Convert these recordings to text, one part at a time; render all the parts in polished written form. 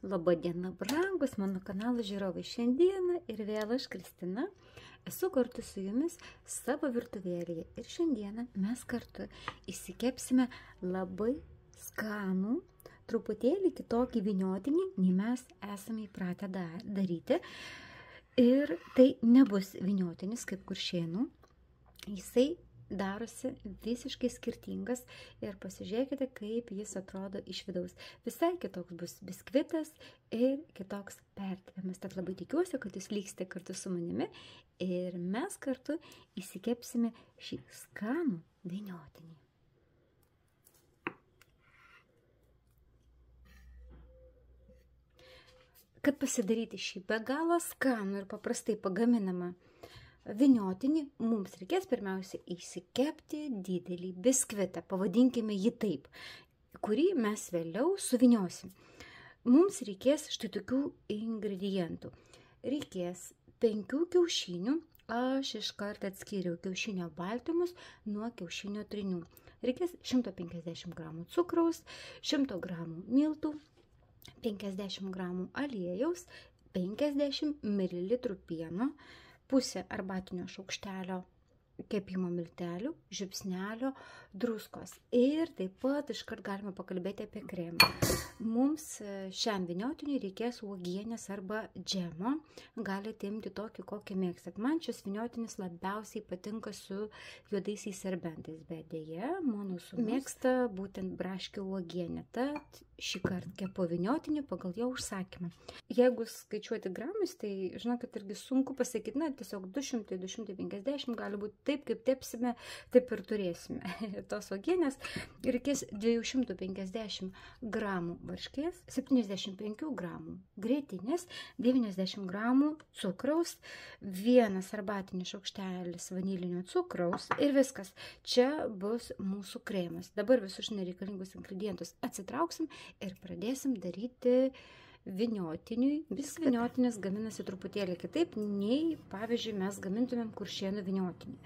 Labadiena, brangus mano kanalo žiūrovai. Šiandieną ir vėl aš, Kristina, esu kartu su jumis savo virtuvėlėje. Ir šiandieną mes kartu įsikepsime labai skanų, truputėlį kitokį vyniotinį, nei mes esame įpratę daryti. Ir tai nebus vyniotinis kaip kuršėnų. Jisai darosi visiškai skirtingas ir pasižiūrėkite, kaip jis atrodo iš vidaus. Visai kitoks bus biskvitas ir kitoks pertepimas. Tad labai tikiuosi, kad jūs liksite kartu su manimi ir mes kartu įsikepsime šį skanų vyniotinį. Kad pasidaryti šį be galo skanų ir paprastai pagaminamą vyniotinį, mums reikės pirmiausia įsikepti didelį biskvitą, pavadinkime jį taip, kurį mes vėliau suviniosim. Mums reikės štai tokių ingredientų. Reikės 5 kiaušinių, aš iškart atskiriau kiaušinio baltymus nuo kiaušinio trynių. Reikės 150 gramų cukraus, 100 gramų miltų, 50 gramų aliejaus, 50 ml pieno, pusę arbatinio šaukštelio kepimo miltelių, žiupsnelio druskos. Ir taip pat iškart galime pakalbėti apie kremą. Mums šiam vyniotiniui reikės uogienės arba džemo. Galite imti tokį, kokį mėgstat. Man šis vyniotinis labiausiai patinka su juodaisiais serbentais, bet dėja, mano sūnus mėgsta būtent braškių uogienę. Tad šį kartą kepu vyniotinį pagal jo užsakymą. Jeigu skaičiuoti gramus, tai žinokit, irgi sunku pasakyti, na, tiesiog 200-250 gali būti taip, kaip tepsime, taip ir turėsime. Tos uogienės reikės 250 gramų varškės, 75 gramų grietinės, 90 gramų cukraus, 1 arbatinis šaukštelis vanilinio cukraus ir viskas. Čia bus mūsų kremas. Dabar visus nereikalingus ingredientus atsitrauksim ir pradėsim daryti vyniotiniui. Vis vyniotinis gaminasi truputėlį kitaip, nei, pavyzdžiui, mes gamintumėm kuršėnų vyniotinį.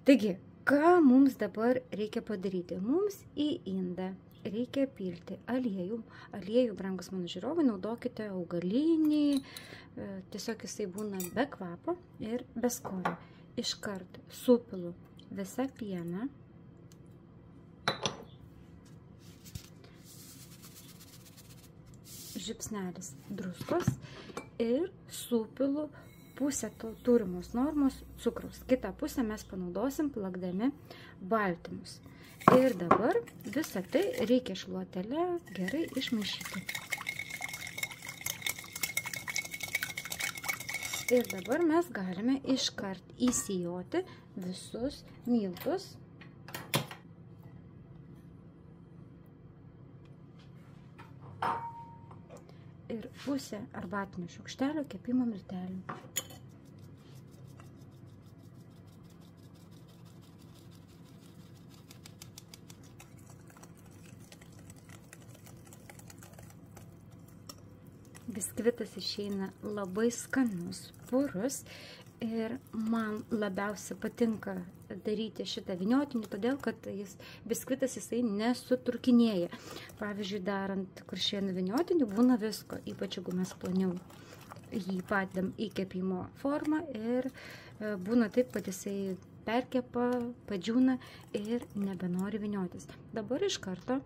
Taigi, ką mums dabar reikia padaryti? Mums į indą reikia pilti aliejų. Aliejų, brangus mano žiūrovai, naudokite augalinį, tiesiog jisai būna be kvapo ir be skonio. Iškart supilu visą pieną. Žiupsnelis druskos ir supilu pusę turimos normos cukraus. Kitą pusę mes panaudosim plakdami baltymus. Ir dabar visą tai reikia šluotele gerai išmaišyti. Ir dabar mes galime iškart įsijoti visus miltus. Ir pusę arbatinio šaukštelio kepimo miltelių. Biskvitas išeina labai skanus, purus ir man labiausiai patinka daryti šitą vyniotinį, todėl kad biskvitas jisai nesutrukinėja. Pavyzdžiui, darant kuršėnų vyniotinį būna visko, ypač jeigu mes ploniau jį padedam į kepimo formą ir būna taip, kad jisai perkepa, padžiūna ir nebenori vyniotis. Dabar iš karto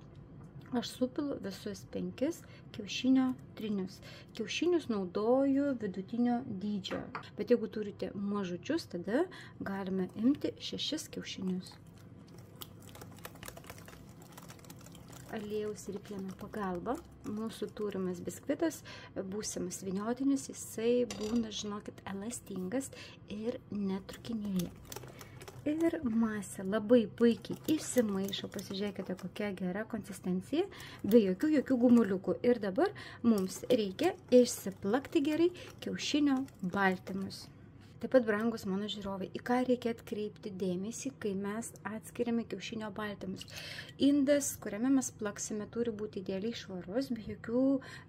aš supilu visus 5 kiaušinio trynius. Kiaušinius naudoju vidutinio dydžio, bet jeigu turite mažučius, tada galime imti 6 kiaušinius. Aliejaus ir pieno pagalba mūsų turimas biskvitas, būsimas vyniotinis, jisai būna, žinokit, elastingas ir netrukinėja. Ir masė labai puikiai išsimaišo, pasižiūrėkite, kokia gera konsistencija, be jokių gumuliukų. Ir dabar mums reikia išsiplakti gerai kiaušinio baltymus. Taip pat, brangus mano žiūrovai, į ką reikia atkreipti dėmesį, kai mes atskiriame kiaušinio baltymus. Indas, kuriame mes plaksime, turi būti idealiai švarus, be jokių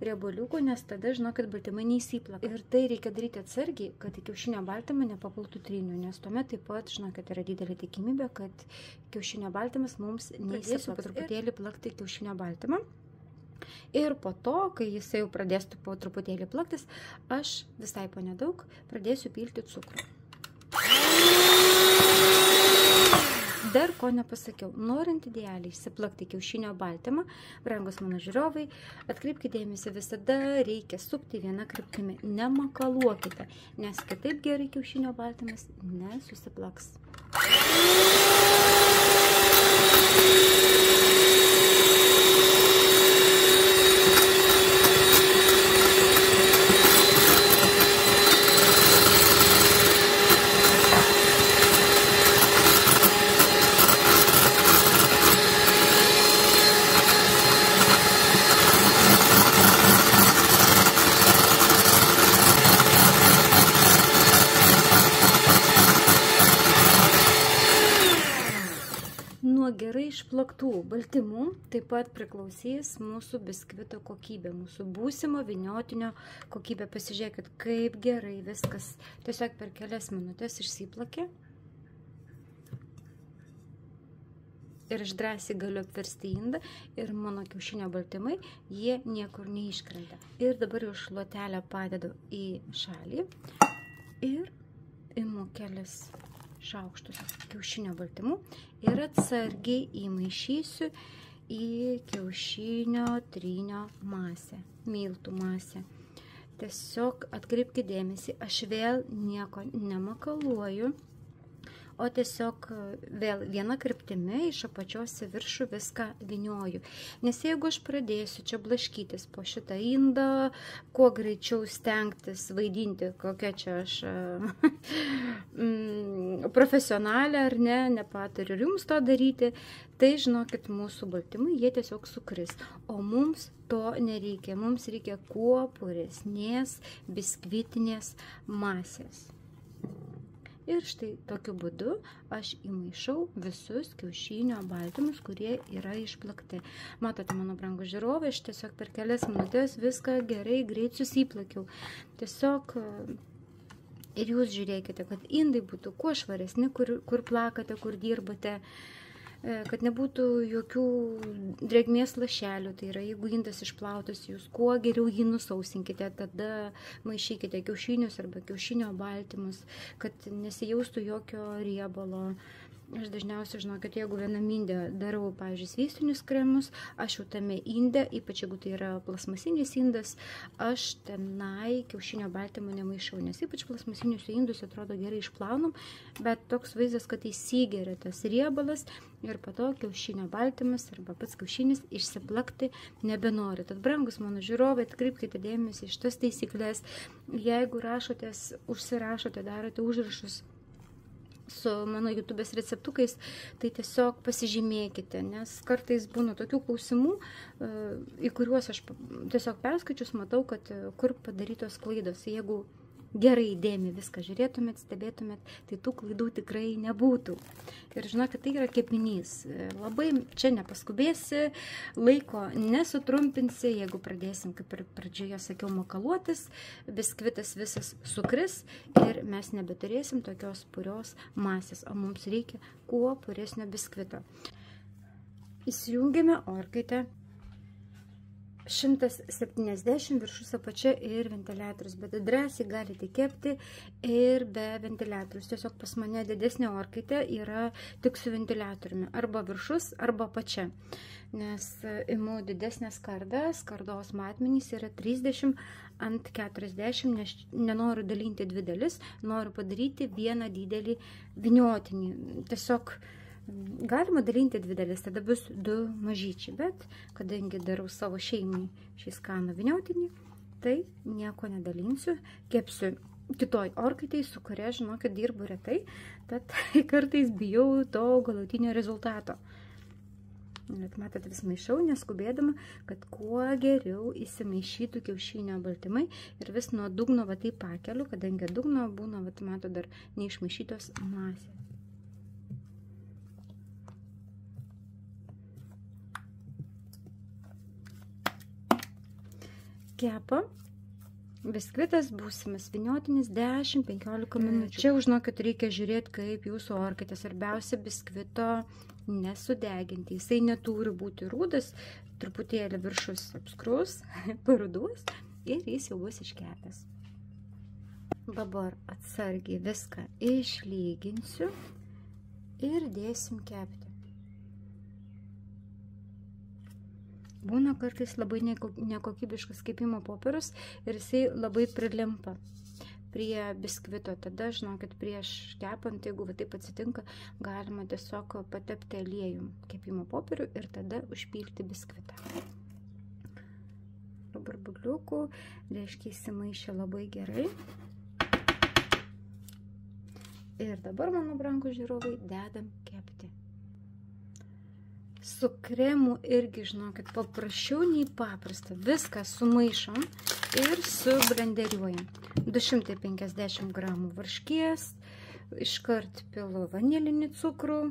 riebaliukų, nes tada, žinokit, baltymai neįsiplaka. Ir tai reikia daryti atsargiai, kad į kiaušinio baltymą nepapultų trynių, nes tuomet taip pat, žinokit, yra didelė tikimybė, kad kiaušinio baltymas mums neįsiplaks. Truputėlį plakti kiaušinio baltymą. Ir po to, kai jisai jau pradės po truputėlį plaktis, aš visai po nedaug pradėsiu pilti cukrų. Dar ko nepasakiau, norint idealiai išsiplakti kiaušinio baltymą, brangus mano žiūrovai, atkreipkite dėmesį, visada reikia sukti vieną kryptimį, nemakaluokite, nes kitaip gerai kiaušinio baltymas nesusiplaks. Nuo gerai išplaktų baltymų taip pat priklausys mūsų biskvito kokybė, mūsų būsimo vyniotinio kokybė. Pasižiūrėkit, kaip gerai viskas tiesiog per kelias minutės išsiplakė. Ir aš drąsiai galiu apversti indą ir mano kiaušinio baltymai, jie niekur neiškrenta. Ir dabar jau šluotelę padedu į šalį ir imu kelias šaukštus kiaušinio baltymų ir atsargiai įmaišysiu į kiaušinio trynio masę, miltų masę. Tiesiog atkreipkite dėmesį, aš vėl nieko nemakaluoju, o tiesiog vėl viena kryptimi iš apačios į viršų viską vynioju. Nes jeigu aš pradėsiu čia blaškytis po šitą indą, kuo greičiau stengtis vaidinti, kokia čia aš profesionalė ar ne, nepatariu ir jums to daryti, tai žinokit, mūsų baltymai, jie tiesiog sukris. O mums to nereikia, mums reikia kuo puresnės biskvitinės masės. Ir štai tokiu būdu aš įmaišau visus kiaušinio baltymus, kurie yra išplakti. Matote, mano brangūs žiūrovai, aš tiesiog per kelias minutės viską gerai, greit susiplakiau. Tiesiog ir jūs žiūrėkite, kad indai būtų kuo švaresni, kur plakate, kur dirbate, kad nebūtų jokių drėgmės lašelių. Tai yra, jeigu indas išplautas, jūs kuo geriau jį nusausinkite, tada maišykite kiaušinius arba kiaušinio baltymus, kad nesijaustų jokio riebalo. Aš dažniausiai, žinokit, jeigu vienam inde darau, pavyzdžiui, sviestinius kremus, aš jau tame inde, ypač jeigu tai yra plasmasinis indas, aš tenai kiaušinio baltymų nemaišau, nes ypač plasmasinius indus atrodo gerai išplaunam, bet toks vaizdas, kad įsigeria tas riebalas ir po to kiaušinio baltymas arba pats kiaušinis išsiplakti nebenori. Tad, brangus mano žiūrovai, atkreipkite dėmesį iš tas taisyklės. Jeigu rašotės, užsirašote, darote užrašus su mano YouTube'ės receptukais, tai tiesiog pasižymėkite, nes kartais būna tokių klausimų, į kuriuos aš tiesiog perskaičius matau, kad kur padarytos klaidos. Jeigu gerai įdėmiai viską žiūrėtumėt, stebėtumėt, tai tų klaidų tikrai nebūtų. Ir žinokit, tai yra kepinys. Labai čia nepaskubėsi, laiko nesutrumpinsi, jeigu pradėsim, kaip ir pradžioje sakiau, makaluotis, biskvitas visas sukris ir mes nebeturėsim tokios purios masės, o mums reikia kuo puresnio biskvito. Įsijungiame orkaitę. 170 viršus apačia ir ventiliatorius, bet drąsiai galite kepti ir be ventiliatorius. Tiesiog pas mane didesnė orkaitė yra tik su ventiliatoriumi, arba viršus, arba apačia. Nes imu didesnę skardą, skardos matmenys yra 30 ant 40, nes nenoriu dalinti dvi dalis, noriu padaryti vieną didelį vyniotinį. Tiesiog galima dalinti dvi dalis, tada bus du mažyčiai, bet kadangi darau savo šeimai šį skanų vyniotinį, tai nieko nedalinsiu, kepsiu kitoj orkaitai, su kuria, žinokit, dirbu retai, tad kartais bijau to galutinio rezultato. Bet matot, vis maišau, neskubėdama, kad kuo geriau įsimaišytų kiaušinio baltymai ir vis nuo dugno va taip pakeliu, kadangi dugno būna, va matot, dar neišmaišytos masės. Kepa. Biskvitas būsimas vyniotinis 10-15 minučių. Čia, žinokit, reikia žiūrėti, kaip jūsų orkaitė. Svarbiausia biskvito nesudeginti. Jisai neturi būti rūdas, truputėlį viršus apskrus, paruduos ir jis jau bus iškepęs. Dabar atsargiai viską išlyginsiu ir dėsim kepti. Būna kartais labai nekokybiškas kepimo popierius ir jisai labai prilimpa prie biskvito. Tada, žinokit, prieš kepant, jeigu taip atsitinka, galima tiesiog patepti aliejum kepimo popierių ir tada užpilti biskvitą. Burbuliukų, reiškia, įsimaišė labai gerai. Ir dabar, mano brangūs žiūrovai, dedam kepti. Su kremu irgi, žinokit, paprasčiau nei paprasta. Viską sumaišom ir sublenderiuojam. 250 gramų varškės, iškart pilu vanilinį cukrų,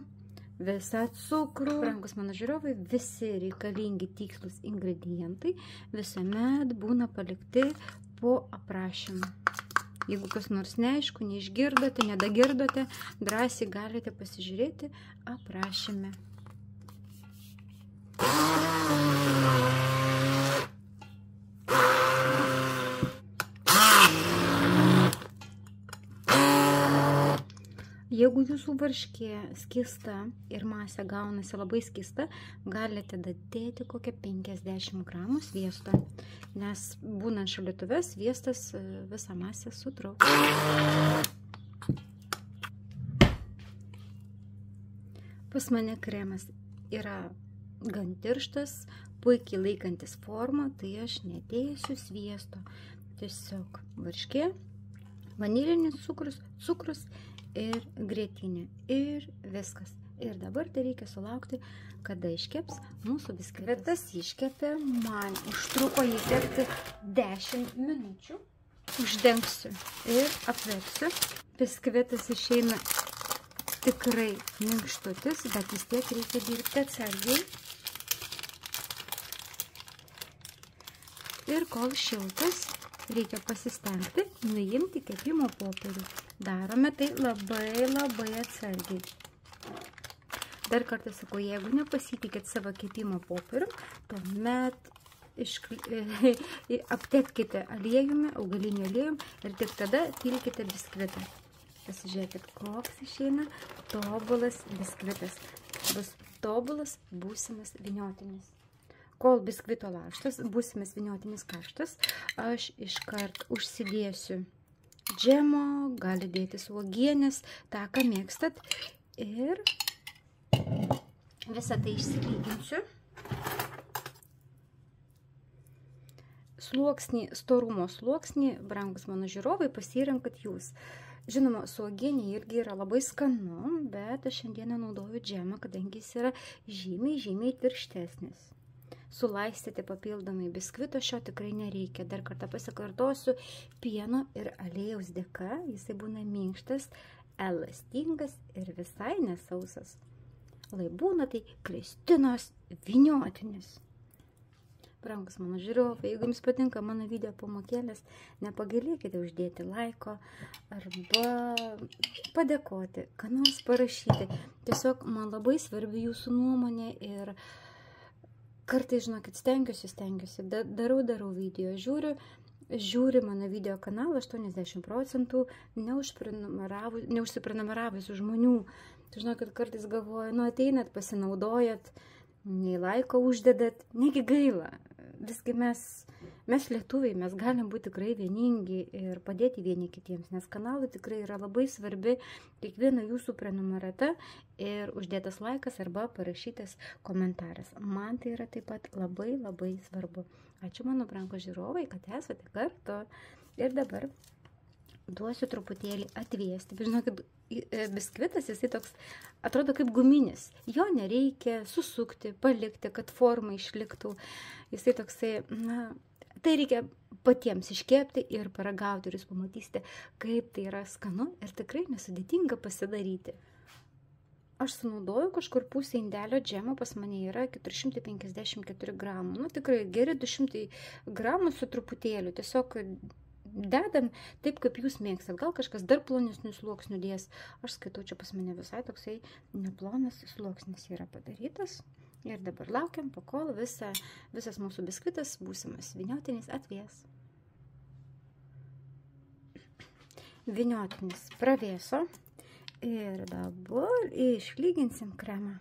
visą cukrų. Brangus mano žiūrovai, visi reikalingi tikslus ingredientai visuomet būna palikti po aprašymą. Jeigu kas nors neaišku, neišgirdote, nedagirdote, drąsiai galite pasižiūrėti aprašyme. Jeigu jūsų varškė skista ir masė gaunasi labai skista, galite dadėti kokią 50 gramų sviesto, nes būnant šaldytuve sviestas visą masę sutrauks. Pas mane kremas yra gan tirštas, puikiai laikantis formą, tai aš nedėsiu sviesto. Tiesiog varškė, vanilinis cukrus ir grietinė ir viskas. Ir dabar tai reikia sulaukti, kada iškeps mūsų biskvitas. Iškepė, man užtruko jį kepti 10 minučių. Uždengsiu ir apversiu. Biskvitas išeina tikrai minkštutis, bet vis tiek reikia dirbti atsargiai. Ir kol šiltas, reikia pasistengti nuimti kepimo popierių. Darome tai labai atsargiai. Dar kartą sakau, jeigu nepasitikėt savo kepimo popierių, tuomet aptepkite aliejumi, augaliniu aliejum ir tik tada pilkite biskvitą. Pasižiūrėkit, koks išeina tobulas biskvitas. Bus tobulas būsimas vyniotinis. Kol biskvito lakštas, būsimas vyniotinis karštas, aš iškart užsidėsiu džemo, gali dėti uogienės, tą, ką mėgstat. Ir visą tai išsilyginsiu. Storumo sluoksnį, brangus mano žiūrovai, pasirenkat jūs. Žinoma, su uogienė irgi yra labai skanu, bet aš šiandieną naudoju džemą, kadangi jis yra žymiai tirštesnis. Sulaistyti papildomai biskvito šio tikrai nereikia. Dar kartą pasikartosiu, pieno ir aliejaus dėka jisai būna minkštas, elastingas ir visai nesausas. Lai būna tai Kristinos vyniotinis. Brangus mano žiūrovai, jeigu jums patinka mano video pamokėlės, nepagailėkite uždėti laiko arba padėkoti, ką nors parašyti. Tiesiog man labai svarbi jūsų nuomonė ir kartais, žinokit, stengiuosi, darau video, žiūri mano video kanalą 80% neužsiprenumeravusių žmonių. Tai, žinokit, kartais galvoju, ateinat, pasinaudojat, nei laiko uždedat, negi gaila. Visgi mes lietuviai, mes galim būti tikrai vieningi ir padėti vieni kitiems, nes kanalui tikrai yra labai svarbi kiekviena jūsų prenumerata ir uždėtas laikas arba parašytas komentaras. Man tai yra taip pat labai svarbu. Ačiū mano brangūs žiūrovai, kad esate kartu. Ir dabar duosiu truputėlį atvėsti. Žinokit, biskvitas, jisai toks atrodo kaip guminis. Jo nereikia susukti, palikti, kad forma išliktų. Jisai toksai, tai reikia patiems iškepti ir paragauti ir jūs pamatysite, kaip tai yra skanu ir tikrai nesudėtinga pasidaryti. Aš sunaudoju kažkur pusę indelio džemo, pas mane yra 454 gramų. Tikrai geri 200 gramų su truputėliu. Tiesiog dedam taip, kaip jūs mėgstat. Gal kažkas dar plonesnių sluoksnių dės. Aš skaitau, čia pas mane visai toksai neplonas sluoksnis yra padarytas. Ir dabar laukiam, pakol visas mūsų biskvitas būsimas vyniotinis atvės. Vyniotinis pravėso ir dabar išlyginsim kremą.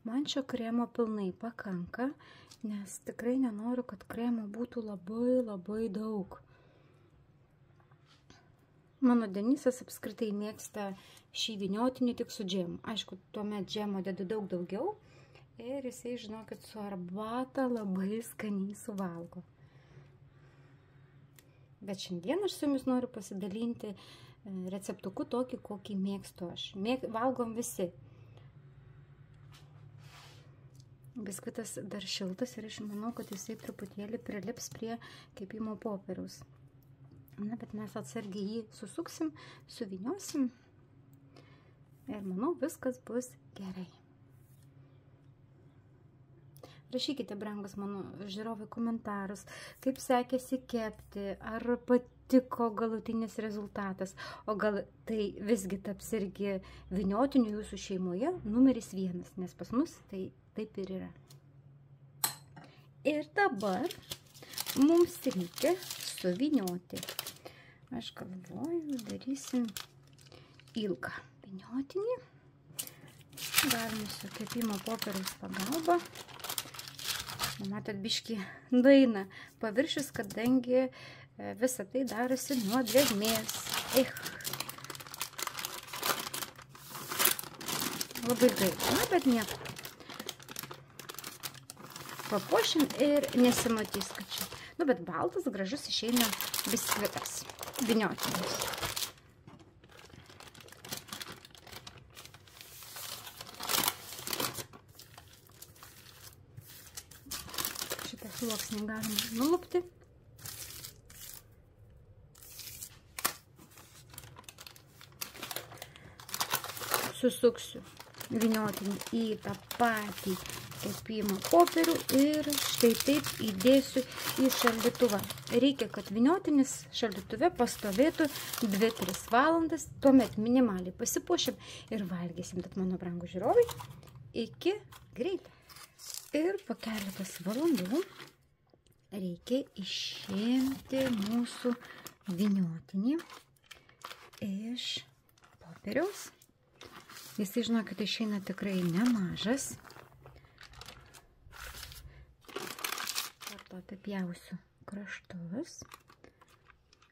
Man šio kremo pilnai pakanka, nes tikrai nenoriu, kad kremo būtų labai daug. Mano Denisas apskritai mėgsta šį vyniotinį tik su džemu. Aišku, tuomet džemo dedu daug daugiau ir jisai, žinokit, su arbata labai skaniai suvalgo. Bet šiandien aš su jumis noriu pasidalinti receptuku tokį, kokį mėgstu aš. Valgom visi. Biskvitas dar šiltas ir aš manau, kad jisai truputėlį prilips prie kepimo popieriaus. Na, bet mes atsargiai jį susuksim, suvyniosim ir manau, viskas bus gerai. Rašykite, brangus mano žiūrovai, komentarus, kaip sekėsi kepti, ar patiko galutinis rezultatas, o gal tai visgi taps irgi vyniotiniu jūsų šeimoje numeris 1, nes pas mus tai taip ir yra. Ir dabar mums reikia suvynioti. Aš galvoju, darysim ilgą vyniotinį. Galime su kepimo popieriaus pagalba. Matot, biškį daina paviršius, kadangi visa tai darosi nuo drėgmės. Labai gaila, bet nieko. Papuošim ir nesimatys, kad čia. Nu, bet baltas, gražus išeina biskvitas, vyniotinis. Šitą sluoksnį galima nulupti. Susuksiu vyniotinį į tą patį kepimo popierių ir štai taip įdėsiu į šaldytuvą. Reikia, kad vyniotinis šaldytuve pastovėtų 2-3 valandas, tuomet minimaliai pasipuošim ir valgysim. Tad, mano brangūs žiūrovai, iki greitai. Ir po keletas valandų reikia išimti mūsų vyniotinį iš popieriaus. Jisai, žinokit, išeina tikrai nemažas. Apipjausiu kraštus,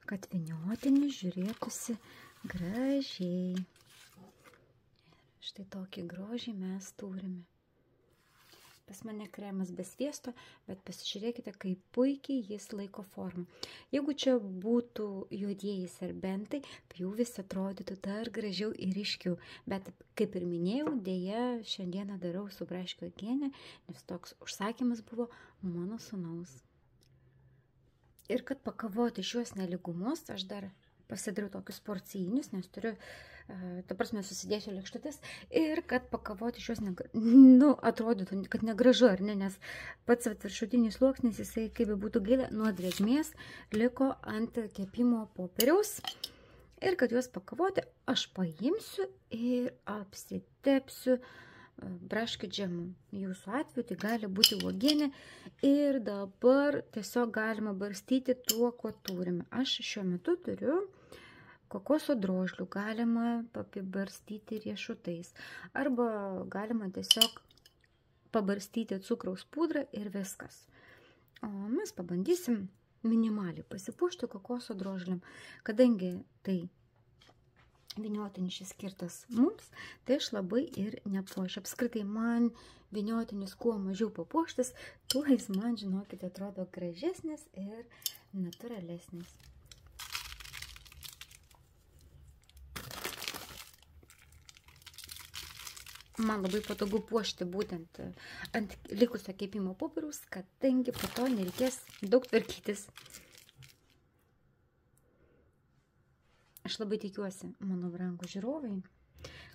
kad vyniotinis žiūrėtųsi gražiai. Štai tokį grožį mes turime. Pas mane kremas be sviesto, bet pasižiūrėkite, kaip puikiai jis laiko formą. Jeigu čia būtų juodieji serbentai, pjūvis atrodytų dar gražiau ir ryškiau. Bet, kaip ir minėjau, dėja šiandieną darau su braškių uogiene, nes toks užsakymas buvo mano sūnaus. Ir kad pakavoti šiuos neligumus, aš dar pasidariau tokius porcijinius, nes turiu, ta prasme, susidėsiu lėkštutės. Ir kad pakavoti šiuos, atrodytų, kad negražu, ar ne, nes pats viršutinis sluoksnis, jisai, kaip būtų gaila, nuo drėgmės liko ant kepimo popieriaus. Ir kad juos pakavoti, aš paimsiu ir apsitepsiu braškių džemu. Jūsų atveju tai gali būti uogienė ir dabar tiesiog galima barstyti tuo, ko turime. Aš šiuo metu turiu kokoso drožlių, galima papibarstyti riešutais arba galima tiesiog pabarstyti cukraus pudrą ir viskas. O mes pabandysim minimaliai pasipuošti kokoso drožliam, kadangi tai vyniotinis šis skirtas mums, tai aš labai ir nepuošiu. Apskritai man vyniotinis kuo mažiau papuoštas, tuo jis man, žinokite, atrodo gražesnis ir natūralesnis. Man labai patogu puošti būtent ant likusio kepimo popieriaus, kadangi po to nereikės daug tvarkytis. Aš labai tikiuosi, mano brangūs žiūrovai,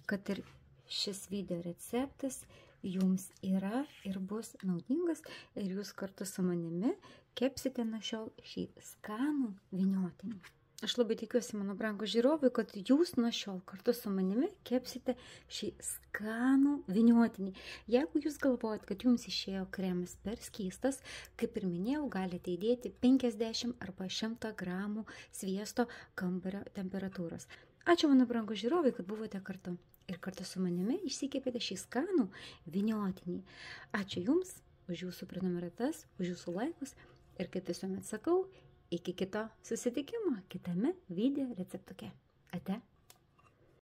kad ir šis video receptas jums yra ir bus naudingas ir jūs kartu su manimi kepsite nuo šiol šį skanų vyniotinį. Aš labai tikiuosi, mano brangūs žiūrovai, kad jūs nuo šiol kartu su manimi kepsite šį skanų vyniotinį. Jeigu jūs galvojat, kad jums išėjo kremas per skystas, kaip ir minėjau, galite įdėti 50 arba 100 gramų sviesto kambario temperatūros. Ačiū, mano brangūs žiūrovai, kad buvote kartu. Ir kartu su manimi išsikepėte šį skanų vyniotinį. Ačiū jums už jūsų prenumeratas, už jūsų laikus. Ir kaip visuomet sakau, iki kito susitikimo kitame video receptuke. Ate.